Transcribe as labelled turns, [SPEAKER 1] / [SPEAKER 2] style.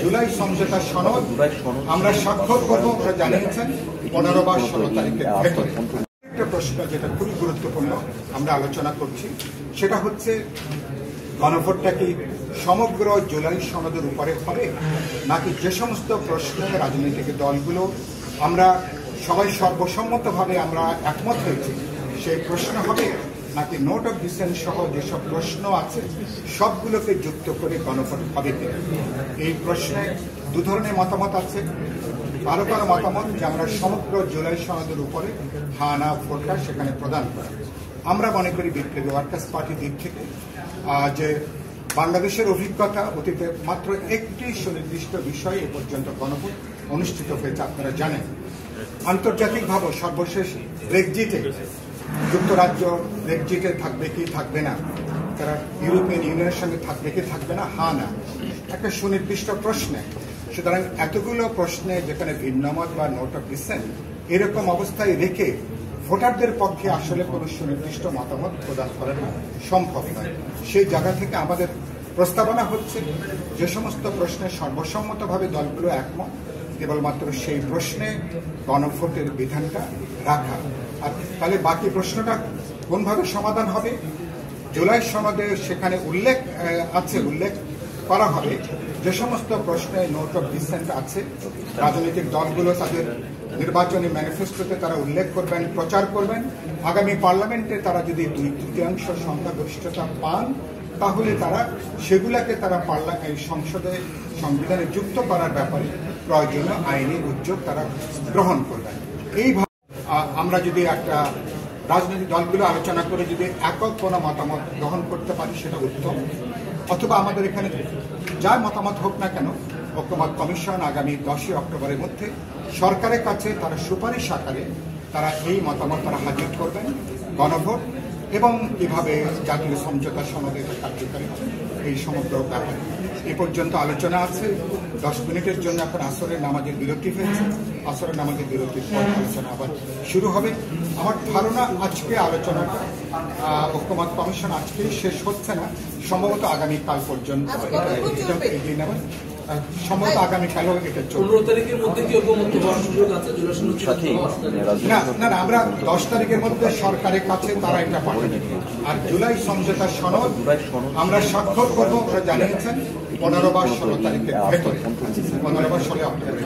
[SPEAKER 1] জুলাই সমঝোতা সনদ আমরা স্বাক্ষর করব ওরা জানিয়েছেন 15 বা 16 তারিখের ভেতরে। একটা প্রশ্ন যেটা খুবই গুরুত্বপূর্ণ আমরা আলোচনা করছি সেটা হচ্ছে গণভোটটা কি সমগ্র জুলাই সনদের উপরে হবে নাকি যে সমস্ত প্রশ্নে রাজনৈতিক দলগুলো আমরা সবাই সর্বসম্মতভাবে আমরা একমত হয়েছি সেই প্রশ্ন হবে নাকি নোট অফ ডিসেন্ট সহ যেসব প্রশ্ন আছে সবগুলোকে যুক্ত করে গণভোট হবে কিনা। এই প্রশ্নে দু ধরনের মতামত আছে। কারো কারো মতামত যে আমরা সমগ্র জুলাই সনদের উপরে হ্যাঁ না ভোটটা সেখানে প্রদান করা। আমরা মনে করি বিপ্লবী ওয়ার্কার্স পার্টির দিক থেকে যে বাংলাদেশের অভিজ্ঞতা অতীতে মাত্র একটি সুনির্দিষ্ট বিষয়ে এ পর্যন্ত গণভোট অনুষ্ঠিত হয়েছে আপনারা জানেন। আন্তর্জাতিকভাবে সর্বশেষ ব্রেক্সিটে যুক্তরাজ্য ব্রেক্সিটে থাকবে কি থাকবে না, তারা ইউরোপিয়ান ইউনিয়নের সঙ্গে থাকবে কি থাকবে না, হ্যাঁ না একটা সুনির্দিষ্ট প্রশ্নে। সুতরাং এতগুলো প্রশ্নে যেখানে ভিন্নমত বা নোট অফ ডিসেন্ট এরকম অবস্থায় রেখে ভোটারদের পক্ষে আসলে কোনো সুনির্দিষ্ট মতামত প্রদান করানো সম্ভব নয়। সেই জায়গা থেকে আমাদের প্রস্তাবনা হচ্ছে যে সমস্ত প্রশ্নে সর্বসম্মতভাবে দলগুলো একমত কেবলমাত্র সেই প্রশ্নে গণভোটের বিধানটা রাখা। আর তাহলে বাকি প্রশ্নটা কোনভাবে সমাধান হবে জুলাই সনদে সেখানে উল্লেখ করা হবে যে সমস্ত প্রশ্নে নোট অফ ডিসেন্ট আছে রাজনৈতিক দলগুলো তাদের নির্বাচনী ম্যানিফেস্টোতে তারা উল্লেখ করবেন, প্রচার করবেন। আগামী পার্লামেন্টে তারা যদি 2/3 সংখ্যাগরিষ্ঠতা পান তাহলে তারা সেগুলাকে তারা সংসদে সংবিধানে যুক্ত করার ব্যাপারে প্রয়োজনীয় আইনি উদ্যোগ তারা গ্রহণ করবেন। এইভাবে আমরা যদি একটা রাজনৈতিক দলগুলো আলোচনা করে যদি একক কোনো মতামত গ্রহণ করতে পারি সেটা উত্তম। অথবা আমাদের এখানে যার মতামত হোক না কেন ঐক্যমত কমিশন আগামী 10 অক্টোবরের মধ্যে সরকারের কাছে তারা সুপারিশ আকারে তারা এই মতামত তারা হাজির করবেন গণভোট এবং কিভাবে জাতীয় সমঝোতা সনদের কার্যকারী হবে এই সমগ্র ব্যাপারে। এ পর্যন্ত আলোচনা আছে। 10 মিনিটের জন্য এখন আসরের নামাজের বিরতি হয়েছে। আসরের নামাজের বিরতির পর আলোচনা আবার শুরু হবে। আমার ধারণা আজকে আলোচনাটা ঐক্যমত কমিশন আজকেই শেষ হচ্ছে না, সম্ভবত আগামীকাল পর্যন্ত সম্ভবত আগামীকালও এটা চলবে।
[SPEAKER 2] 15 তারিখের মধ্যে কি ঐক্যমত্য হওয়ার সুযোগ আছে?
[SPEAKER 1] না আমরা 10 তারিখের মধ্যে সরকারের কাছে তারা এটা পাঠাবে। আর জুলাই সমঝোতা সনদ আমরা স্বাক্ষর করবো ওরা জানিয়েছেন 15 বা 16 তারিখের ভেতরে, 15 বা 16 অক্টোবর।